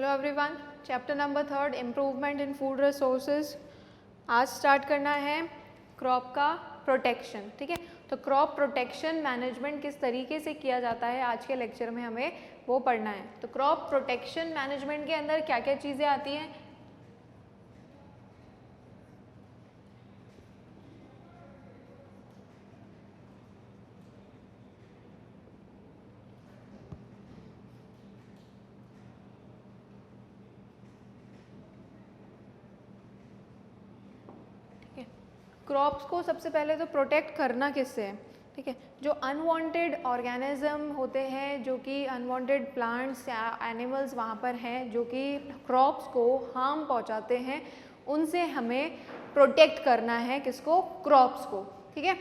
Hello everyone, chapter number 3 improvement in food resources. आज start करना है क्रॉप का प्रोटेक्शन। ठीक है, तो क्रॉप प्रोटेक्शन मैनेजमेंट किस तरीके से किया जाता है आज के लेक्चर में हमें वो पढ़ना है। तो क्रॉप प्रोटेक्शन मैनेजमेंट के अंदर क्या क्या चीज़ें आती हैं। क्रॉप्स को सबसे पहले तो प्रोटेक्ट करना किससे है। ठीक है, जो अनवांटेड ऑर्गेनिज्म होते हैं, जो कि अनवांटेड प्लांट्स या एनिमल्स वहाँ पर हैं जो कि क्रॉप्स को हार्म पहुँचाते हैं, उनसे हमें प्रोटेक्ट करना है। किसको? क्रॉप्स को। ठीक है,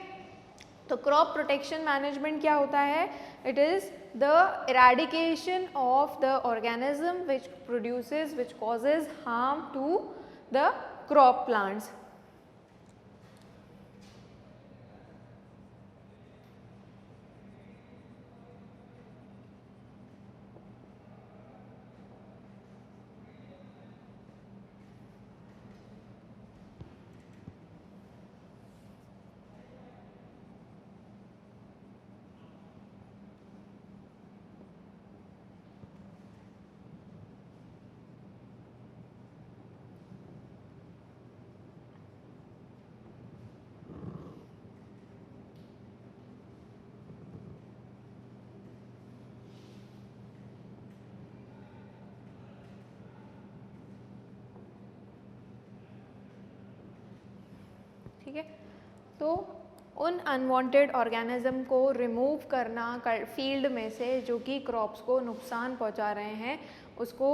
तो क्रॉप प्रोटेक्शन मैनेजमेंट क्या होता है? It is the eradication of the organism which causes harm to the crop plants. ठीक है, तो उन अनवांटेड ऑर्गेनिज्म को रिमूव करना फील्ड में से जो कि क्रॉप्स को नुकसान पहुंचा रहे हैं, उसको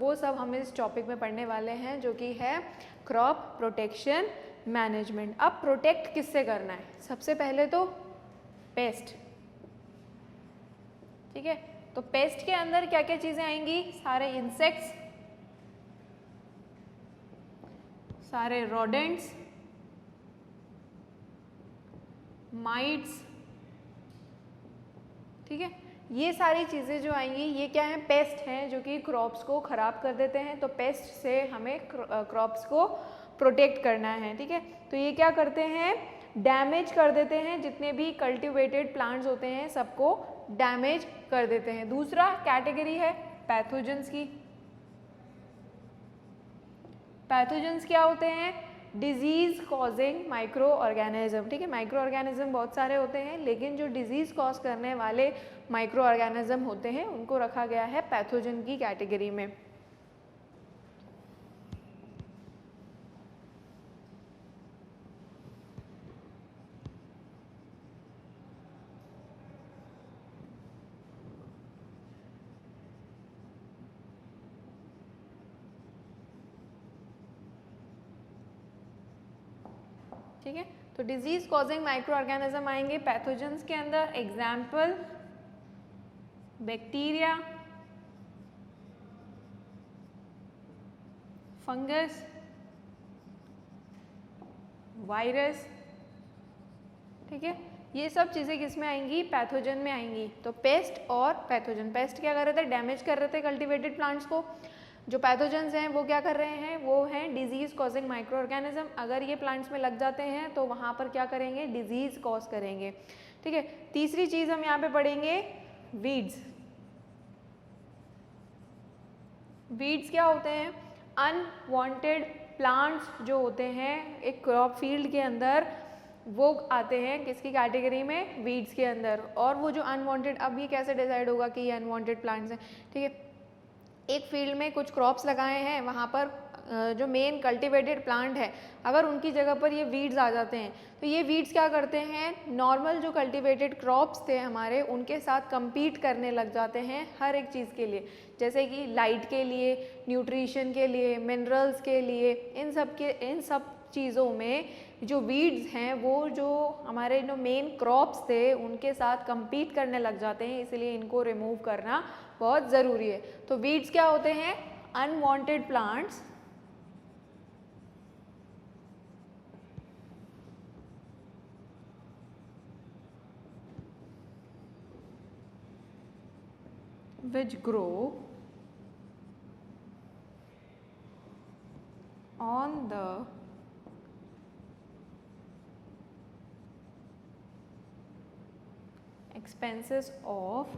वो सब हम इस टॉपिक में पढ़ने वाले हैं, जो कि है क्रॉप प्रोटेक्शन मैनेजमेंट। अब प्रोटेक्ट किससे करना है? सबसे पहले तो पेस्ट। ठीक है, तो पेस्ट के अंदर क्या क्या चीज़ें आएंगी? सारे इंसेक्ट्स, सारे रोडेंट्स, माइट्स। ठीक है, ये सारी चीज़ें जो आएंगी ये क्या है? पेस्ट हैं जो कि क्रॉप्स को ख़राब कर देते हैं। तो पेस्ट से हमें क्रॉप्स को प्रोटेक्ट करना है। ठीक है, तो ये क्या करते हैं? डैमेज कर देते हैं, जितने भी कल्टिवेटेड प्लांट्स होते हैं सबको डैमेज कर देते हैं। दूसरा कैटेगरी है पैथोजेंस की। पैथोजेंस क्या होते हैं? Disease causing micro organism. ठीक है, माइक्रो ऑर्गेनिज्म बहुत सारे होते हैं, लेकिन जो डिजीज़ कॉज करने वाले माइक्रो ऑर्गेनिज्म होते हैं उनको रखा गया है पैथोजन की कैटेगरी में। ठीक है, तो डिजीज कॉजिंग माइक्रो ऑर्गेनिज्म आएंगे पैथोजेंस के अंदर। Example bacteria, fungus, virus. ठीक है, ये सब चीज़ें किस में आएंगी? पैथोजन में आएंगी। तो पेस्ट और पैथोजन। पेस्ट क्या कर रहे थे? डैमेज कर रहे थे कल्टिवेटेड प्लांट्स को। जो पैथोजेंस हैं वो क्या कर रहे हैं? वो हैं डिजीज़ कॉजिंग माइक्रो ऑर्गेनिज्म। अगर ये प्लांट्स में लग जाते हैं तो वहाँ पर क्या करेंगे? डिजीज़ कॉज करेंगे। ठीक है, तीसरी चीज़ हम यहाँ पे पढ़ेंगे वीड्स। वीड्स क्या होते हैं? अनवांटेड प्लांट्स जो होते हैं एक क्रॉप फील्ड के अंदर, वो आते हैं किसकी कैटेगरी में? वीड्स के अंदर। और वो जो अनवांटेड, अब ये कैसे डिसाइड होगा कि ये अनवांटेड प्लांट्स हैं? ठीक है, एक फील्ड में कुछ क्रॉप्स लगाए हैं, वहाँ पर जो मेन कल्टिवेटेड प्लांट है, अगर उनकी जगह पर ये वीड्स आ जाते हैं तो ये वीड्स क्या करते हैं? नॉर्मल जो कल्टिवेटेड क्रॉप्स थे हमारे, उनके साथ compete करने लग जाते हैं हर एक चीज़ के लिए, जैसे कि लाइट के लिए, न्यूट्रिशन के लिए, मिनरल्स के लिए। इन सब चीज़ों में जो वीड्स हैं वो जो हमारे जो मेन क्रॉप्स थे उनके साथ compete करने लग जाते हैं, इसलिए इनको रिमूव करना बहुत ज़रूरी है। तो वीड्स क्या होते हैं? Unwanted plants which grow the expenses of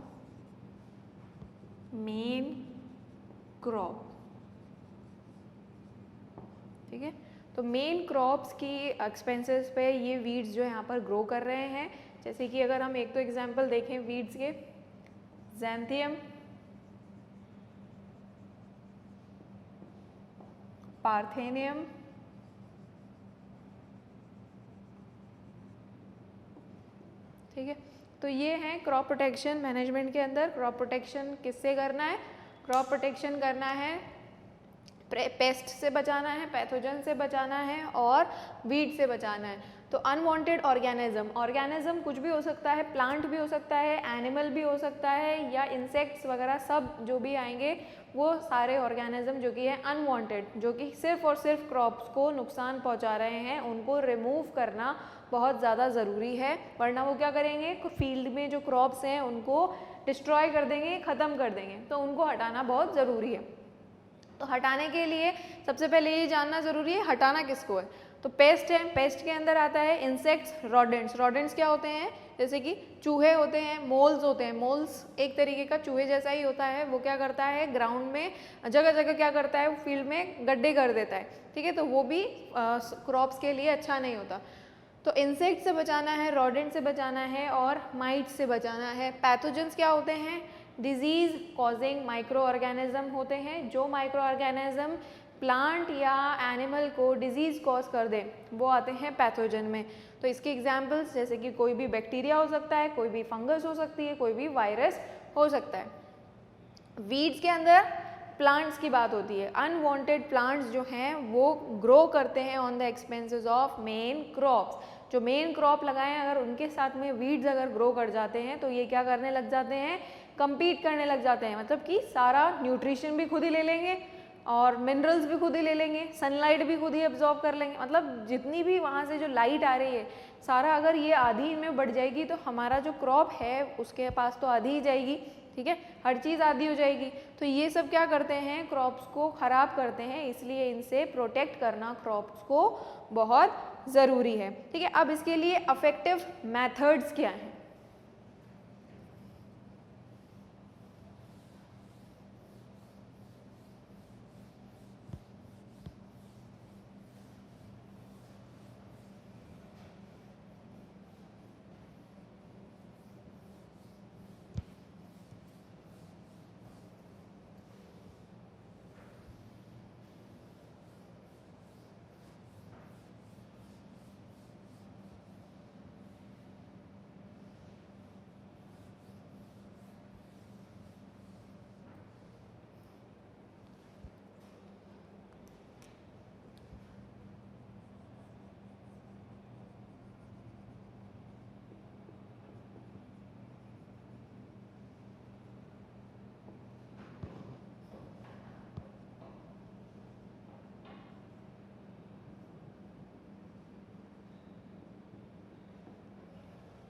main crop. ठीक है, तो मेन क्रॉप्स की एक्सपेंसेस पे ये वीड्स जो यहाँ पर ग्रो कर रहे हैं। जैसे कि अगर हम एक तो एग्जांपल देखें वीड्स के, ज़ैंथियम, पार्थेनियम, ठीक है, तो ये हैं क्रॉप प्रोटेक्शन मैनेजमेंट के अंदर। क्रॉप प्रोटेक्शन किससे करना है? क्रॉप प्रोटेक्शन करना है, पेस्ट से बचाना है, पैथोजन से बचाना है और वीड से बचाना है। तो अनवांटेड ऑर्गेनिज्म कुछ भी हो सकता है, प्लांट भी हो सकता है, एनिमल भी हो सकता है, या इंसेक्ट्स वगैरह सब जो भी आएंगे वो सारे ऑर्गेनिज्म जो कि है अनवांटेड, जो कि सिर्फ और सिर्फ क्रॉप्स को नुकसान पहुंचा रहे हैं, उनको रिमूव करना बहुत ज़्यादा ज़रूरी है। वरना वो क्या करेंगे, फील्ड में जो क्रॉप्स हैं उनको डिस्ट्रॉय कर देंगे, ख़त्म कर देंगे, तो उनको हटाना बहुत ज़रूरी है। तो हटाने के लिए सबसे पहले ये जानना ज़रूरी है हटाना किसको है। तो पेस्ट है, पेस्ट के अंदर आता है इंसेक्ट्स, रॉडेंट्स। रॉडेंट्स क्या होते हैं? जैसे कि चूहे होते हैं, मोल्स होते हैं। मोल्स एक तरीके का चूहे जैसा ही होता है। वो क्या करता है, ग्राउंड में जगह जगह क्या करता है, फील्ड में गड्ढे कर देता है। ठीक है, तो वो भी क्रॉप्स के लिए अच्छा नहीं होता। तो इंसेक्ट से बचाना है, रॉडेंट से बचाना है और माइट्स से बचाना है। पैथोजेंस क्या होते हैं? डिजीज़ कॉजिंग माइक्रो ऑर्गेनिज्म होते हैं। जो माइक्रो ऑर्गेनिज्म प्लांट या एनिमल को डिजीज़ कॉज कर दें वो आते हैं पैथोजन में। तो इसके एग्जांपल्स जैसे कि कोई भी बैक्टीरिया हो सकता है, कोई भी फंगस हो सकती है, कोई भी वायरस हो सकता है। वीड्स के अंदर प्लांट्स की बात होती है। अनवांटेड प्लांट्स जो हैं वो ग्रो करते हैं on the expenses of main crops. जो मेन क्रॉप लगाएं अगर उनके साथ में वीड्स अगर ग्रो कर जाते हैं तो ये क्या करने लग जाते हैं, compete करने लग जाते हैं। मतलब कि सारा न्यूट्रिशन भी खुद ही ले लेंगे और मिनरल्स भी खुद ही ले लेंगे, सनलाइट भी खुद ही एब्जॉर्ब कर लेंगे। मतलब जितनी भी वहाँ से जो लाइट आ रही है सारा अगर ये आधी में बढ़ जाएगी तो हमारा जो क्रॉप है उसके पास तो आधी ही जाएगी। ठीक है, हर चीज़ आधी हो जाएगी। तो ये सब क्या करते हैं, क्रॉप्स को ख़राब करते हैं। इसलिए इनसे प्रोटेक्ट करना क्रॉप्स को बहुत ज़रूरी है। ठीक है, अब इसके लिए इफेक्टिव मेथड्स क्या हैं?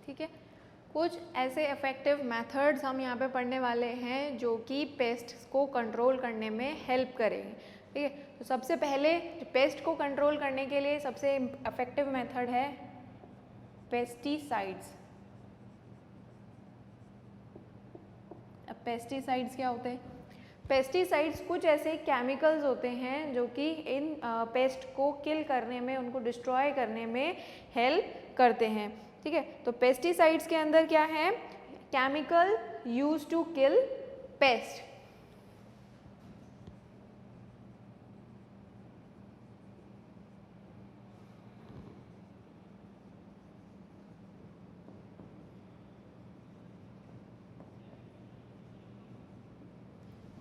ठीक है, कुछ ऐसे इफेक्टिव मेथड्स हम यहाँ पे पढ़ने वाले हैं जो कि पेस्ट को कंट्रोल करने में हेल्प करेंगे। ठीक है, तो सबसे पहले पेस्ट को कंट्रोल करने के लिए सबसे इफेक्टिव मेथड है पेस्टिसाइड्स। अब पेस्टिसाइड्स क्या होते हैं? पेस्टिसाइड्स कुछ ऐसे केमिकल्स होते हैं जो कि इन पेस्ट को किल करने में, उनको डिस्ट्रॉय करने में हेल्प करते हैं। ठीक है, तो पेस्टिसाइड्स के अंदर क्या है, chemical use to kill pest.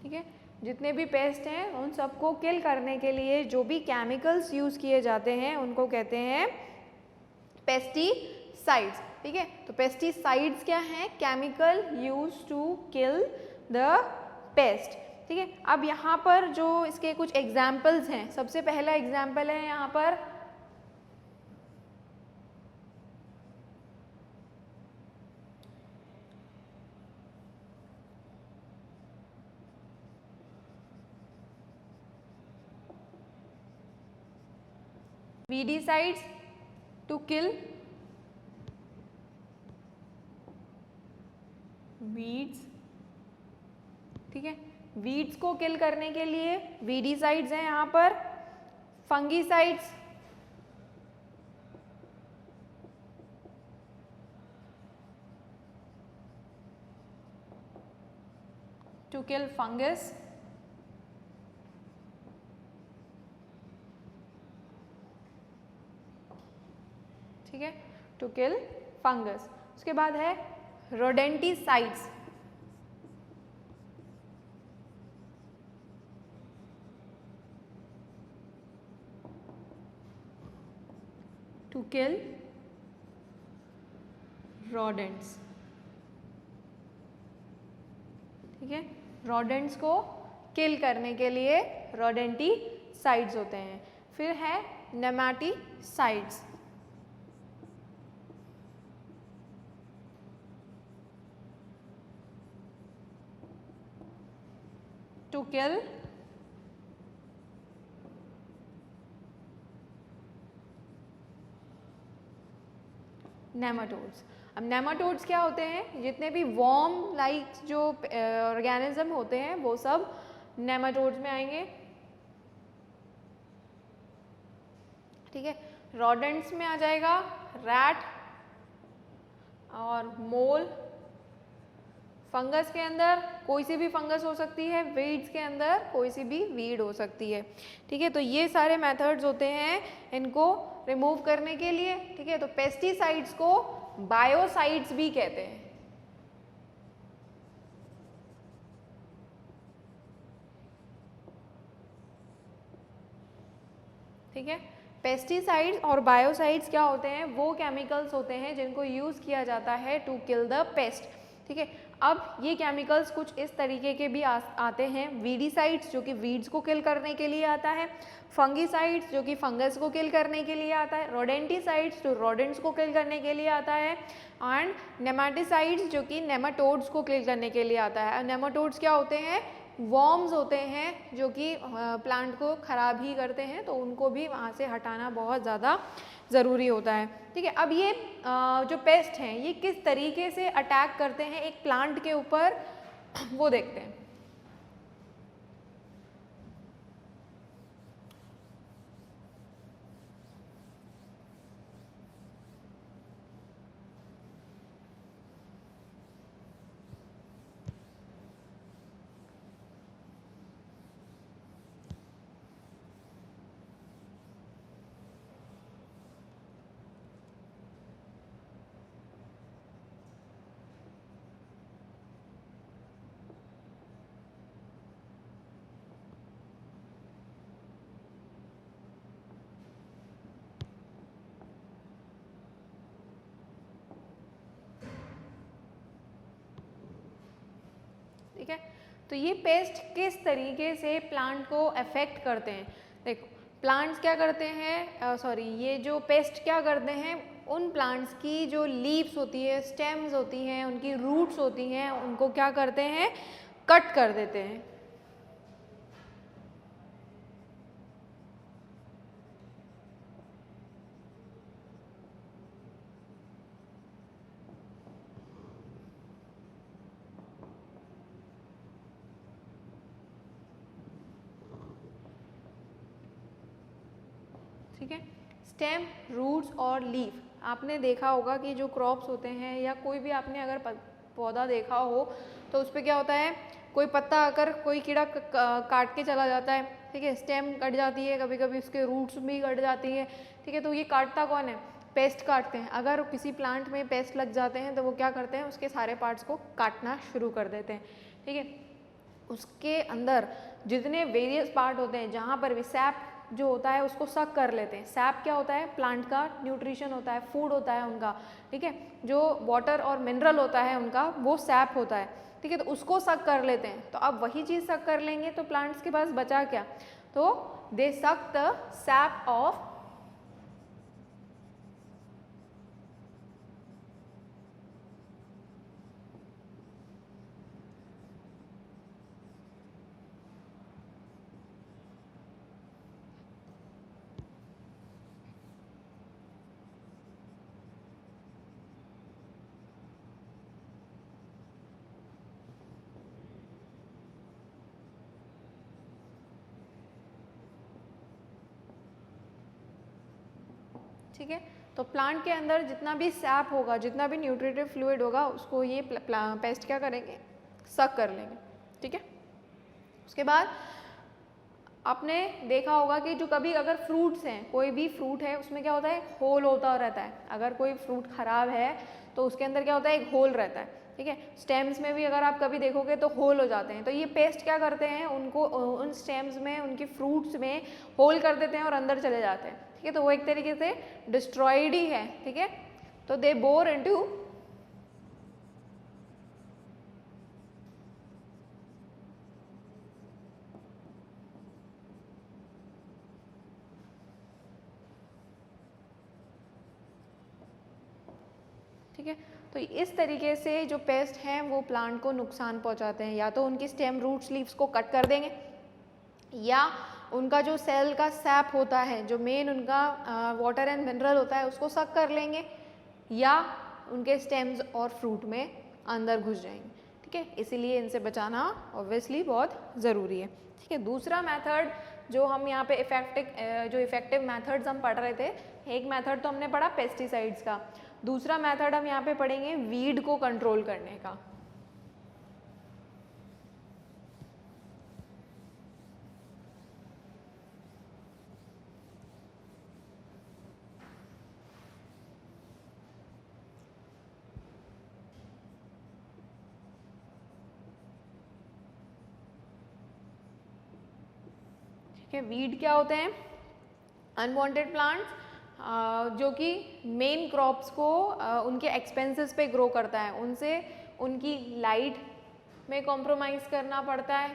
ठीक है, जितने भी पेस्ट हैं उन सबको किल करने के लिए जो भी केमिकल्स यूज किए जाते हैं उनको कहते हैं पेस्टिसाइड्स। ठीक है, तो पेस्टिसाइड्स क्या है, chemical use to kill the pest. ठीक है, अब यहाँ पर जो इसके कुछ एग्जाम्पल्स हैं, सबसे पहला एग्जाम्पल है यहाँ पर वीडीसाइड्स टू किल वीड्स, ठीक है। वीड्स को किल करने के लिए वीडीसाइड्स हैं यहाँ पर, फंगीसाइड्स टू किल फंगस, ठीक है, टू किल फंगस। उसके बाद है रोडेंटिसाइड्स टू किल rodents, ठीक है। rodents को किल करने के लिए रोडेंटिसाइड्स होते हैं। फिर है नेमेटिसाइड्स टू किल नेमाटोड्स। अब नेमाटोड्स क्या होते हैं? जितने भी वॉर्म लाइक जो ऑर्गेनिज्म होते हैं वो सब नेमाटोड्स में आएंगे, ठीक है। रोडेंट्स में आ जाएगा रैट और मोल। फंगस के अंदर कोई सी भी फंगस हो सकती है, वीड्स के अंदर कोई सी भी वीड हो सकती है, ठीक है। तो ये सारे मेथड्स होते हैं इनको रिमूव करने के लिए, ठीक है। तो पेस्टिसाइड्स को बायोसाइड्स भी कहते हैं, ठीक है। पेस्टिसाइड्स और बायोसाइड्स क्या होते हैं? वो केमिकल्स होते हैं जिनको यूज़ किया जाता है टू किल द पेस्ट, ठीक है। अब ये केमिकल्स कुछ इस तरीके के भी आते हैं। वीडीसाइड्स जो कि वीड्स को किल करने के लिए आता है, फंगीसाइड्स जो कि फंगस को किल करने के लिए आता है, रोडेंटिसाइड्स जो रोडेंट्स को किल करने के लिए आता है, एंड नेमाटिसाइड्स जो कि नेमाटोड्स को किल करने के लिए आता है। नेमाटोड्स क्या होते हैं? वॉर्म्स होते हैं जो कि प्लांट को ख़राब ही करते हैं, तो उनको भी वहाँ से हटाना बहुत ज़्यादा ज़रूरी होता है, ठीक है। अब ये जो पेस्ट हैं ये किस तरीके से अटैक करते हैं एक प्लांट के ऊपर वो देखते हैं। ठीक है, तो ये पेस्ट किस तरीके से प्लांट को अफेक्ट करते हैं? देखो, प्लांट्स क्या करते हैं, ये जो पेस्ट क्या करते हैं, उन प्लांट्स की जो लीव्स होती है, स्टेम्स होती हैं, उनकी रूट्स होती हैं, उनको क्या करते हैं? कट कर देते हैं, ठीक है। स्टेम, रूट्स और लीफ, आपने देखा होगा कि जो क्रॉप्स होते हैं या कोई भी आपने अगर पौधा देखा हो तो उस पर क्या होता है, कोई पत्ता आकर कोई कीड़ा काट के चला जाता है, ठीक है। स्टेम कट जाती है, कभी कभी उसके रूट्स भी कट जाती है, ठीक है। तो ये काटता कौन है? पेस्ट काटते हैं। अगर किसी प्लांट में पेस्ट लग जाते हैं तो वो क्या करते हैं? उसके सारे पार्ट्स को काटना शुरू कर देते हैं, ठीक है। उसके अंदर जितने वेरियस पार्ट होते हैं जहाँ पर भी सैप जो होता है उसको सक कर लेते हैं। सैप क्या होता है? प्लांट का न्यूट्रिशन होता है, फूड होता है उनका, ठीक है। जो वाटर और मिनरल होता है उनका वो सैप होता है, ठीक है। तो उसको सक कर लेते हैं। तो अब वही चीज़ सक कर लेंगे तो प्लांट्स के पास बचा क्या? तो दे सक द सैप ऑफ ठीक है। तो प्लांट के अंदर जितना भी सैप होगा, जितना भी न्यूट्रिटिव फ्लूइड होगा, उसको ये पेस्ट क्या करेंगे, सक कर लेंगे, ठीक है। उसके बाद आपने देखा होगा कि जो कभी अगर फ्रूट्स हैं, कोई भी फ्रूट है उसमें क्या होता है, होल होता रहता है। अगर कोई फ्रूट खराब है तो उसके अंदर क्या होता है, एक होल रहता है, ठीक है। स्टेम्स में भी अगर आप कभी देखोगे तो होल हो जाते हैं। तो ये पेस्ट क्या करते हैं, उनको उन स्टेम्स में, उनके फ्रूट्स में होल कर देते हैं और अंदर चले जाते हैं, ठीक है। तो वो एक तरीके से डिस्ट्रॉयड ही है, ठीक है। तो दे बोर इनटू ठीक है। तो इस तरीके से जो पेस्ट हैं वो प्लांट को नुकसान पहुंचाते हैं। या तो उनकी स्टेम, रूट्स, लीव्स को कट कर देंगे, या उनका जो सेल का सैप होता है, जो मेन उनका वाटर एंड मिनरल होता है, उसको सक कर लेंगे, या उनके स्टेम्स और फ्रूट में अंदर घुस जाएंगे, ठीक है। इसीलिए इनसे बचाना ऑब्वियसली बहुत ज़रूरी है, ठीक है। दूसरा मेथड जो हम यहाँ पे इफेक्टिव मेथड्स हम पढ़ रहे थे, एक मेथड तो हमने पढ़ा पेस्टिसाइड्स का, दूसरा मेथड हम यहाँ पे पढ़ेंगे वीड को कंट्रोल करने का। ठीक है, वीड क्या होते हैं, अनवांटेड प्लांट्स जो कि मेन क्रॉप्स को उनके एक्सपेंसेस पे ग्रो करता है, उनसे उनकी लाइट में कॉम्प्रोमाइज़ करना पड़ता है,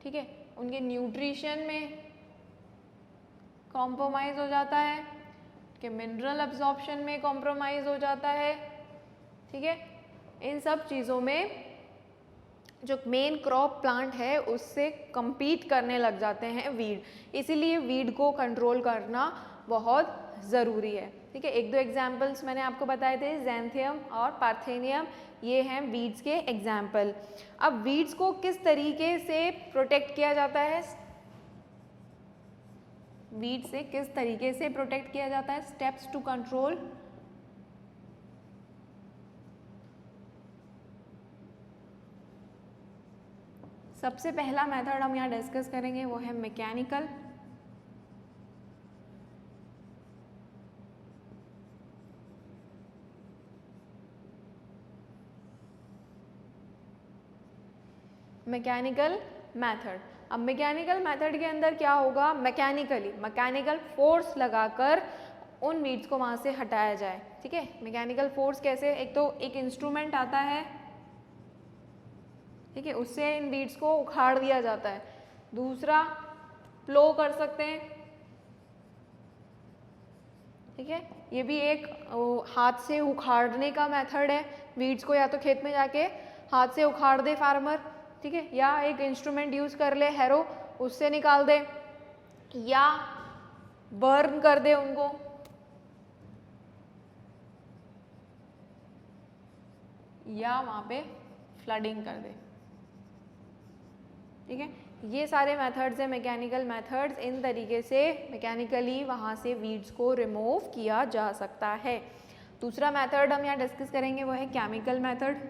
ठीक है। उनके न्यूट्रिशन में कॉम्प्रोमाइज़ हो जाता है, कि मिनरल अब्जॉर्प्शन में कॉम्प्रोमाइज़ हो जाता है, ठीक है। इन सब चीज़ों में जो मेन क्रॉप प्लांट है उससे compete करने लग जाते हैं वीड, इसीलिए वीड को कंट्रोल करना बहुत ज़रूरी है, ठीक है। एक दो एग्जाम्पल्स मैंने आपको बताए थे, ज़ैंथियम और पार्थेनियम, ये हैं वीड्स के एग्जाम्पल। अब वीड्स को किस तरीके से प्रोटेक्ट किया जाता है, वीड से किस तरीके से प्रोटेक्ट किया जाता है, स्टेप्स टू कंट्रोल। सबसे पहला मेथड हम यहाँ डिस्कस करेंगे वो है मैकेनिकल। Mechanical method. अब मैकेनिकल मेथड के अंदर क्या होगा, मैकेनिकल फोर्स लगाकर उन वीड्स को वहाँ से हटाया जाए, ठीक है। मैकेनिकल फोर्स कैसे, एक तो एक इंस्ट्रूमेंट आता है, ठीक है, उससे इन वीड्स को उखाड़ दिया जाता है। दूसरा प्लो कर सकते हैं, ठीक है, ये भी एक हाथ से उखाड़ने का मेथड है। वीड्स को या तो खेत में जाके हाथ से उखाड़ दे फार्मर, ठीक है, या एक इंस्ट्रूमेंट यूज कर ले, हैरो, उससे निकाल दे, या बर्न कर दे उनको, या वहाँ पे फ्लडिंग कर दे, ठीक है। ये सारे मेथड्स हैं मैकेनिकल मेथड्स। इन तरीके से मैकेनिकली वहाँ से वीड्स को रिमूव किया जा सकता है। दूसरा मेथड हम यहाँ डिस्कस करेंगे वो है केमिकल मेथड।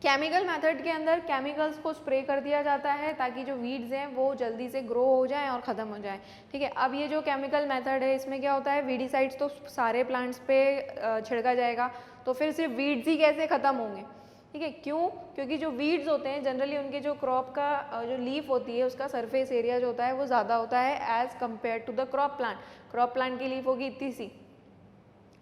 केमिकल मेथड के अंदर केमिकल्स को स्प्रे कर दिया जाता है ताकि जो वीड्स हैं वो जल्दी से ग्रो हो जाएं और ख़त्म हो जाएं, ठीक है। अब ये जो केमिकल मेथड है इसमें क्या होता है, वीडीसाइड्स तो सारे प्लांट्स पे छिड़का जाएगा, तो फिर सिर्फ वीड्स ही कैसे ख़त्म होंगे, ठीक है। क्यों, क्योंकि जो वीड्स होते हैं जनरली उनके जो क्रॉप का जो लीफ होती है उसका सरफेस एरिया जो होता है वो ज़्यादा होता है as compare to the crop plant. Crop plant की लीफ होगी इतनी सी,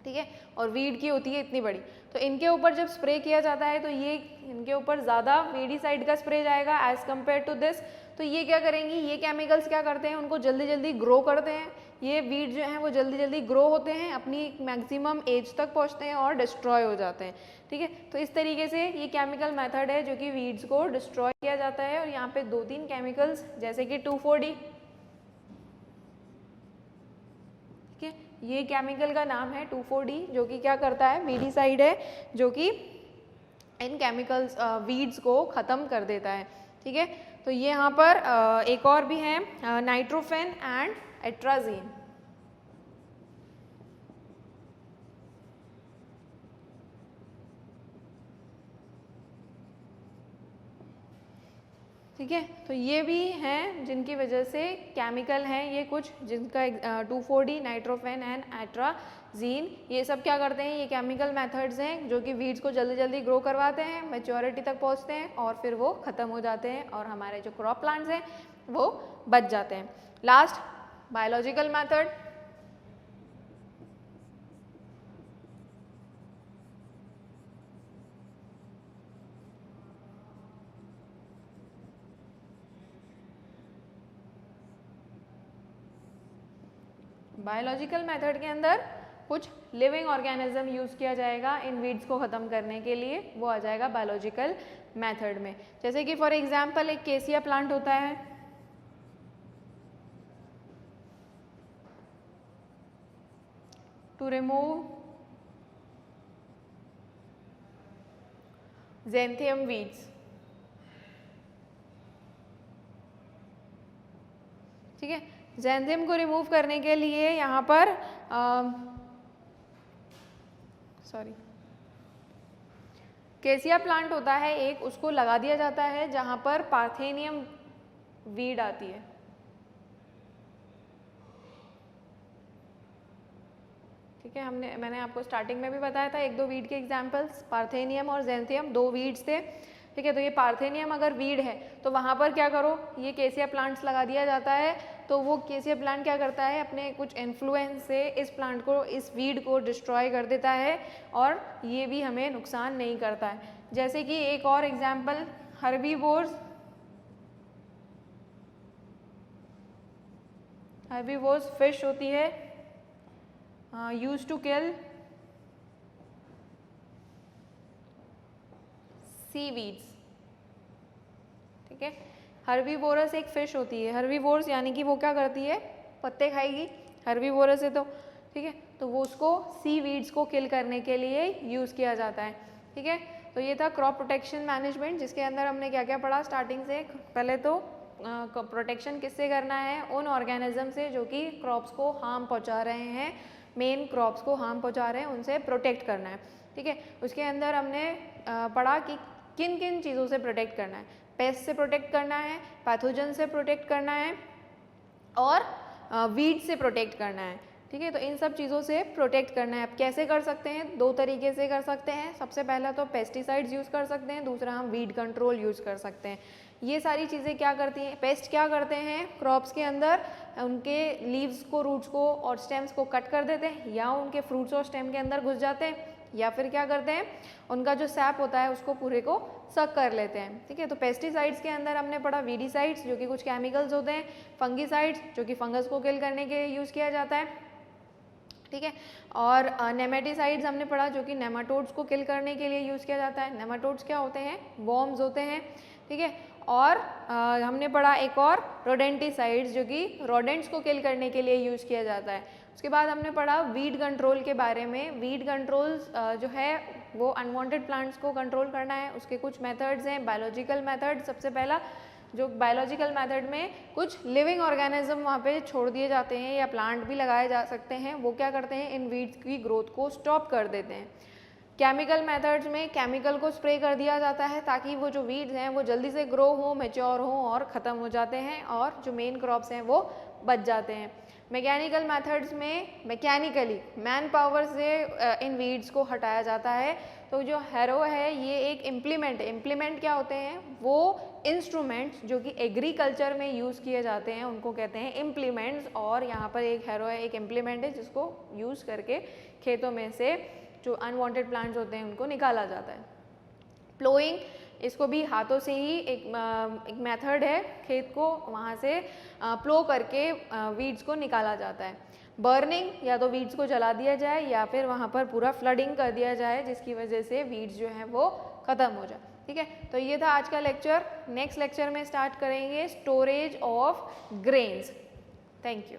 ठीक है, और वीड की होती है इतनी बड़ी। तो इनके ऊपर जब स्प्रे किया जाता है तो ये इनके ऊपर ज़्यादा वीडीसाइड का स्प्रे जाएगा एज़ कम्पेयर टू दिस। तो ये क्या करेंगी, ये केमिकल्स क्या करते हैं, उनको जल्दी जल्दी ग्रो करते हैं। ये वीड जो हैं वो जल्दी जल्दी ग्रो होते हैं, अपनी मैक्सिमम एज तक पहुँचते हैं और डिस्ट्रॉय हो जाते हैं, ठीक है। तो इस तरीके से ये केमिकल मेथड है जो कि वीड्स को डिस्ट्रॉय किया जाता है। और यहाँ पे 2-3 केमिकल्स जैसे कि 2,4-D, ठीक है, ये केमिकल का नाम है 2,4-D, जो कि क्या करता है, वीडीसाइड है, जो कि इन केमिकल्स वीड्स को ख़त्म कर देता है। ठीक है, तो ये यहाँ पर एक और भी है, नाइट्रोफेन एंड एट्राजीन। ठीक है, तो ये भी हैं जिनकी वजह से केमिकल हैं ये कुछ, जिनका 2,4-D, नाइट्रोफेन एंड एट्राजीन, ये सब क्या करते हैं, ये केमिकल मेथड्स हैं जो कि वीड्स को जल्दी जल्दी ग्रो करवाते हैं, मैच्योरिटी तक पहुंचते हैं और फिर वो ख़त्म हो जाते हैं और हमारे जो क्रॉप प्लांट्स हैं वो बच जाते हैं। Last, biological method. Biological method के अंदर कुछ लिविंग ऑर्गेनिज्म यूज़ किया जाएगा इन वीड्स को ख़त्म करने के लिए, वो आ जाएगा बायोलॉजिकल मेथड में। जैसे कि फॉर एग्जांपल एक केसिया प्लांट होता है, टू रिमूव ज़ैंथियम वीड्स। ठीक है, ज़ैंथियम को रिमूव करने के लिए यहाँ पर केसिया प्लांट होता है एक, उसको लगा दिया जाता है जहाँ पर पार्थेनियम वीड आती है। ठीक है, मैंने आपको स्टार्टिंग में भी बताया था एक दो वीड के एग्जाम्पल्स, पार्थेनियम और ज़ैंथियम, दो वीड्स थे। ठीक है, तो ये पार्थेनियम अगर वीड है तो वहाँ पर क्या करो, ये केसिया प्लांट्स लगा दिया जाता है, तो वो केसिया प्लांट क्या करता है, अपने कुछ इन्फ्लुएंस से इस प्लांट को, इस वीड को डिस्ट्रॉय कर देता है और ये भी हमें नुकसान नहीं करता है। जैसे कि एक और एग्जाम्पल, हर्बीवोर्स। हर्बीवोर्स फिश होती है, यूज्ड टू किल सीवीड्स। ठीक है, हर्बीवोरस एक फिश होती है, हर्बीवोर्स यानी कि वो क्या करती है, पत्ते खाएगी, हर्बीवोरस है तो। ठीक है, तो वो उसको सीवीड्स को किल करने के लिए यूज़ किया जाता है। ठीक है, तो ये था क्रॉप प्रोटेक्शन मैनेजमेंट, जिसके अंदर हमने क्या क्या पढ़ा स्टार्टिंग से। पहले तो प्रोटेक्शन किससे करना है, उन ऑर्गेनिज्म से जो कि क्रॉप्स को हार्म पहुँचा रहे हैं, मेन क्रॉप्स को हार्म पहुँचा रहे हैं, उनसे प्रोटेक्ट करना है। ठीक है, उसके अंदर हमने पढ़ा कि किन किन चीज़ों से प्रोटेक्ट करना है, पेस्ट से प्रोटेक्ट करना है, पैथोजन से प्रोटेक्ट करना है और वीड से प्रोटेक्ट करना है। ठीक है, तो इन सब चीज़ों से प्रोटेक्ट करना है। अब कैसे कर सकते हैं, दो तरीके से कर सकते हैं। सबसे पहला तो पेस्टिसाइड्स यूज़ कर सकते हैं, दूसरा हम वीड कंट्रोल यूज़ कर सकते हैं। ये सारी चीज़ें क्या करती हैं, पेस्ट क्या करते हैं, क्रॉप्स के अंदर उनके लीव्स को, रूट्स को और स्टेम्स को कट कर देते हैं, या उनके फ्रूट्स और स्टेम के अंदर घुस जाते हैं, या फिर क्या करते हैं, उनका जो सैप होता है उसको पूरे को सक कर लेते हैं। ठीक है, तो पेस्टिसाइड्स के अंदर हमने पढ़ा वीडीसाइड्स, जो कि कुछ केमिकल्स होते हैं, फंगीसाइड्स जो कि फंगस को किल करने के लिए यूज़ किया जाता है। ठीक है, और नेमेटिसाइड्स हमने पढ़ा, जो कि नेमाटोड्स को किल करने के लिए यूज़ किया जाता है। नेमाटोड्स क्या होते हैं, वॉर्म्स होते हैं। ठीक है, और हमने पढ़ा एक और रोडेंटिसाइड्स, जो कि रोडेंट्स को किल करने के लिए यूज़ किया जाता है। उसके बाद हमने पढ़ा वीड कंट्रोल के बारे में। वीड कंट्रोल्स जो है वो अनवांटेड प्लांट्स को कंट्रोल करना है, उसके कुछ मेथड्स हैं। बायोलॉजिकल मेथड सबसे पहला, जो बायोलॉजिकल मेथड में कुछ लिविंग ऑर्गेनिज्म वहाँ पे छोड़ दिए जाते हैं या प्लांट भी लगाए जा सकते हैं, वो क्या करते हैं, इन वीड्स की ग्रोथ को स्टॉप कर देते हैं। केमिकल मेथड्स में केमिकल को स्प्रे कर दिया जाता है ताकि वो जो वीड्स हैं वो जल्दी से ग्रो हो, मैच्योर हो और ख़त्म हो जाते हैं और जो मेन क्रॉप्स हैं वो बच जाते हैं। मैकेनिकल मेथड्स में मैकेनिकली मैन पावर से इन वीड्स को हटाया जाता है। तो जो हैरो है ये एक इम्प्लीमेंट है। इम्प्लीमेंट क्या होते हैं, वो इंस्ट्रूमेंट्स जो कि एग्रीकल्चर में यूज़ किए जाते हैं उनको कहते हैं इम्प्लीमेंट्स। और यहाँ पर एक हैरो है, एक इम्प्लीमेंट है जिसको यूज़ करके खेतों में से जो अनवांटेड प्लांट्स होते हैं उनको निकाला जाता है। प्लोइंग, इसको भी हाथों से ही एक मेथड है, खेत को वहाँ से प्लो करके वीड्स को निकाला जाता है। बर्निंग, या तो वीड्स को जला दिया जाए या फिर वहाँ पर पूरा फ्लडिंग कर दिया जाए जिसकी वजह से वीड्स जो हैं वो ख़त्म हो जाए। ठीक है, तो ये था आज का लेक्चर। नेक्स्ट लेक्चर में स्टार्ट करेंगे storage of grains. Thank you.